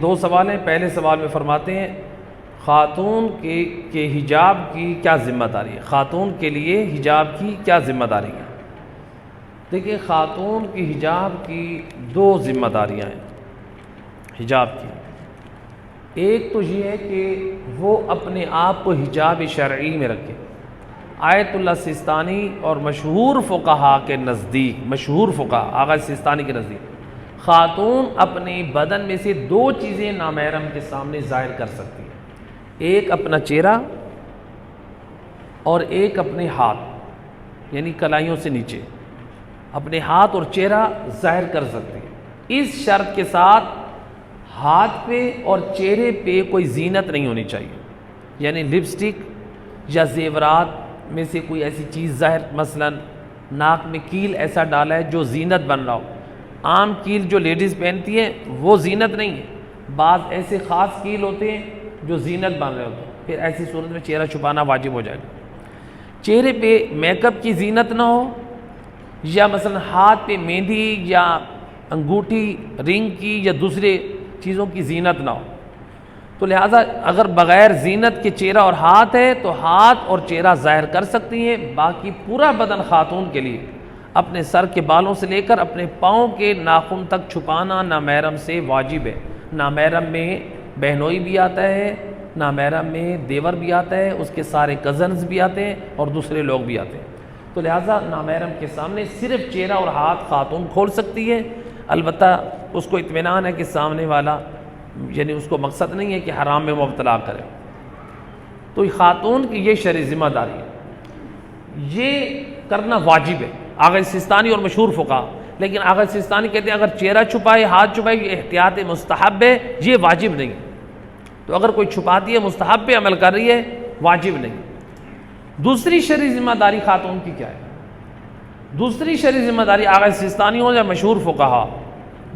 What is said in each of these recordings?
دو سوال ہیں۔ پہلے سوال میں فرماتے ہیں خاتون کے حجاب کی کیا ذمہ داری ہے، خاتون کے لیے حجاب کی کیا ذمہ داری ہے؟ دیکھیں، خاتون کی حجاب کی دو ذمہ داریاں ہیں حجاب کی۔ ایک تو یہ ہے کہ وہ اپنے آپ کو حجاب شرعی میں رکھے۔ آیت اللہ سیستانی اور مشہور فقہا کے نزدیک، مشہور فقہا آغا سیستانی کے نزدیک، خاتون اپنے بدن میں سے دو چیزیں نامحرم کے سامنے ظاہر کر سکتی ہے، ایک اپنا چہرہ اور ایک اپنے ہاتھ، یعنی کلائیوں سے نیچے اپنے ہاتھ اور چہرہ ظاہر کر سکتی ہے، اس شرط کے ساتھ ہاتھ پہ اور چہرے پہ کوئی زینت نہیں ہونی چاہیے، یعنی لپسٹک یا زیورات میں سے کوئی ایسی چیز ظاہر، مثلا ناک میں کیل ایسا ڈالا ہے جو زینت بن رہا ہو۔ عام کیل جو لیڈیز پہنتی ہیں وہ زینت نہیں ہے، بعض ایسے خاص کیل ہوتے ہیں جو زینت بن رہے ہوتے ہیں، پھر ایسی صورت میں چہرہ چھپانا واجب ہو جائے گا۔ چہرے پہ میک اپ کی زینت نہ ہو، یا مثلا ہاتھ پہ مہندی یا انگوٹھی رنگ کی یا دوسرے چیزوں کی زینت نہ ہو، تو لہٰذا اگر بغیر زینت کے چہرہ اور ہاتھ ہے تو ہاتھ اور چہرہ ظاہر کر سکتی ہیں، باقی پورا بدن خاتون کے لیے اپنے سر کے بالوں سے لے کر اپنے پاؤں کے ناخن تک چھپانا نامحرم سے واجب ہے۔ نامحرم میں بہنوئی بھی آتا ہے، نامحرم میں دیور بھی آتا ہے، اس کے سارے کزنز بھی آتے ہیں اور دوسرے لوگ بھی آتے ہیں، تو لہٰذا نامحرم کے سامنے صرف چہرہ اور ہاتھ خاتون کھول سکتی ہے۔ البتہ اس کو اطمینان ہے کہ سامنے والا، یعنی اس کو مقصد نہیں ہے کہ حرام میں مبتلا کرے، تو خاتون کی یہ شرعی ذمہ داری ہے، یہ کرنا واجب ہے آغا سیستانی اور مشہور فقہا۔ لیکن آغا سیستانی کہتے ہیں اگر چہرہ چھپائے، ہاتھ چھپائے، یہ احتیاط مستحب ہے، یہ واجب نہیں ہے، تو اگر کوئی چھپاتی ہے مستحب پہ عمل کر رہی ہے، واجب نہیں۔ دوسری شرعی ذمہ داری خاتون کی کیا ہے؟ دوسری شرعی ذمہ داری آغا سیستانی ہو یا مشہور فقہا،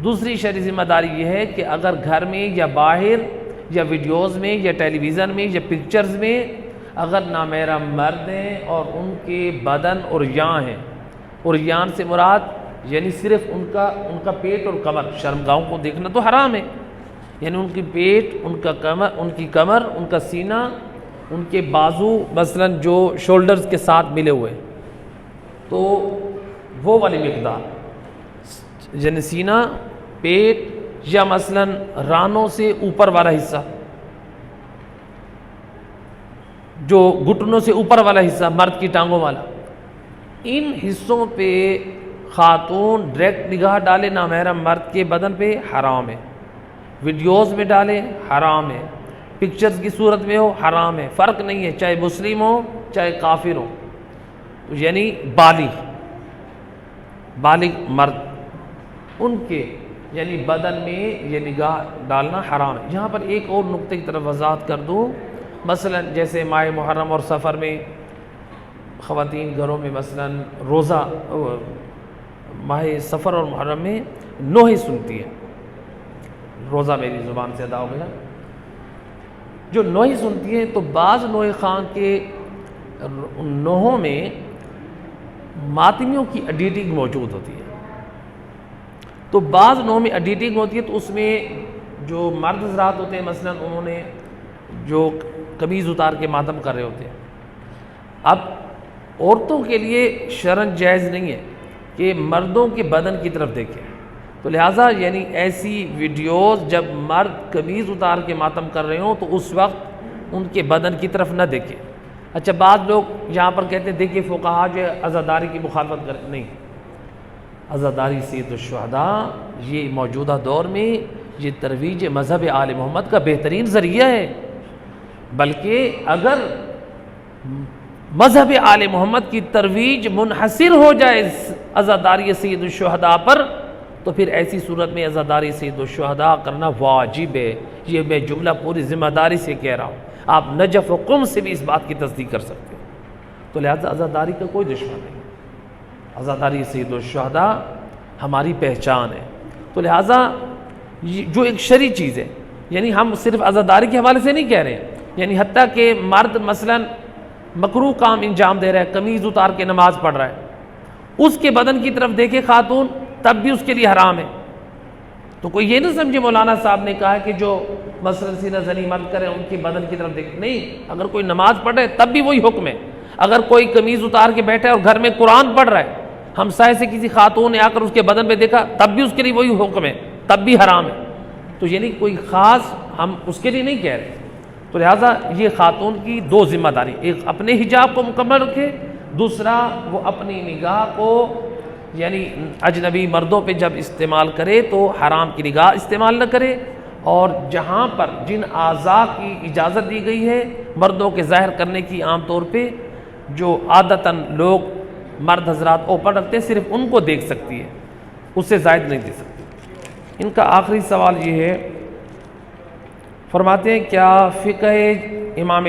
دوسری شرعی ذمہ داری یہ ہے کہ اگر گھر میں یا باہر یا ویڈیوز میں یا ٹیلی ویژن میں یا پکچرز میں اگر نامحرم مرد ہیں اور ان کے بدن عریان ہیں، عریان سے مراد یعنی صرف ان کا پیٹ اور کمر، شرمگاہوں کو دیکھنا تو حرام ہے، یعنی ان کی پیٹ، ان کا کمر، ان کی کمر، ان کا سینہ، ان کے بازو مثلا جو شولڈرز کے ساتھ ملے ہوئے، تو وہ والی مقدار، یعنی سینہ، پیٹ یا مثلا رانوں سے اوپر والا حصہ، جو گھٹنوں سے اوپر والا حصہ مرد کی ٹانگوں والا، ان حصوں پہ خاتون ڈائریکٹ نگاہ ڈالے نامحرم مرد کے بدن پہ حرام ہے، ویڈیوز میں ڈالے حرام ہے، پکچرز کی صورت میں ہو حرام ہے، فرق نہیں ہے چاہے مسلم ہو چاہے کافر ہو، یعنی بالغ مرد ان کے یعنی بدن میں یہ نگاہ ڈالنا حرام ہے۔ یہاں پر ایک اور نقطے کی طرف وضاحت کر دوں، مثلا جیسے ماہ محرم اور سفر میں خواتین گھروں میں مثلا روزہ، ماہ سفر اور محرم میں نوحے سنتی ہے، روزہ میری زبان سے ادا ہو گیا، جو نوحے سنتی ہے تو بعض نوحے خان کے نوحوں میں ماتمیوں کی ایڈیٹنگ موجود ہوتی ہے، تو بعض نوحوں میں ایڈیٹنگ ہوتی ہے، تو اس میں جو مرد حضرات ہوتے ہیں مثلا انہوں نے جو قمیض اتار کے ماتم کر رہے ہوتے ہیں، اب عورتوں کے لیے شرعاً جائز نہیں ہے کہ مردوں کے بدن کی طرف دیکھیں، تو لہٰذا یعنی ایسی ویڈیوز جب مرد قمیض اتار کے ماتم کر رہے ہوں تو اس وقت ان کے بدن کی طرف نہ دیکھیں۔ اچھا، بعض لوگ یہاں پر کہتے ہیں دیکھیے فقہا جو عزاداری کی مخالفت کرتے، نہیں، عزاداری سید الشہداء یہ موجودہ دور میں یہ ترویج مذہب آل محمد کا بہترین ذریعہ ہے، بلکہ اگر مذہب آل محمد کی ترویج منحصر ہو جائے عزاداری سید الشہداء پر تو پھر ایسی صورت میں عزاداری سید الشہداء کرنا واجب ہے، یہ میں جملہ پوری ذمہ داری سے کہہ رہا ہوں، آپ نجف و قم سے بھی اس بات کی تصدیق کر سکتے ہیں، تو لہذا عزاداری کا کوئی دشمن نہیں، عزاداری سید الشہداء ہماری پہچان ہے، تو لہٰذا جو ایک شرعی چیز ہے، یعنی ہم صرف عزاداری کے حوالے سے نہیں کہہ رہے ہیں، یعنی حتیٰ کہ مرد مثلا مکروہ کام انجام دے رہا ہے، قمیض اتار کے نماز پڑھ رہا ہے، اس کے بدن کی طرف دیکھے خاتون تب بھی اس کے لیے حرام ہے، تو کوئی یہ نہ سمجھے مولانا صاحب نے کہا کہ جو مثلاً سینہ زنی مرد کریں ان کی بدن کی طرف دیکھ، نہیں، اگر کوئی نماز پڑھ رہے تب بھی وہی حکم ہے. اگر کوئی قمیض اتار کے بیٹھا ہے اور گھر میں قرآن پڑھ رہا ہے، ہمسائے سے کسی خاتون نے آ کر اس کے بدن پہ دیکھا تب بھی اس کے لیے وہی حکم ہے، تب بھی حرام ہے. تو یعنی کوئی خاص ہم اس کے لیے نہیں کہہ رہے. تو لہٰذا یہ خاتون کی دو ذمہ داری، ایک اپنے حجاب کو مکمل رکھے، دوسرا وہ اپنی نگاہ کو یعنی اجنبی مردوں پہ جب استعمال کرے تو حرام کی نگاہ استعمال نہ کرے، اور جہاں پر جن اعضاء کی اجازت دی گئی ہے مردوں کے ظاہر کرنے کی، عام طور پہ جو عادتاً لوگ مرد حضرات اوپن رکھتے ہیں صرف ان کو دیکھ سکتی ہے، اس سے زائد نہیں دے سکتی. ان کا آخری سوال یہ ہے، فرماتے ہیں کیا فقہ امام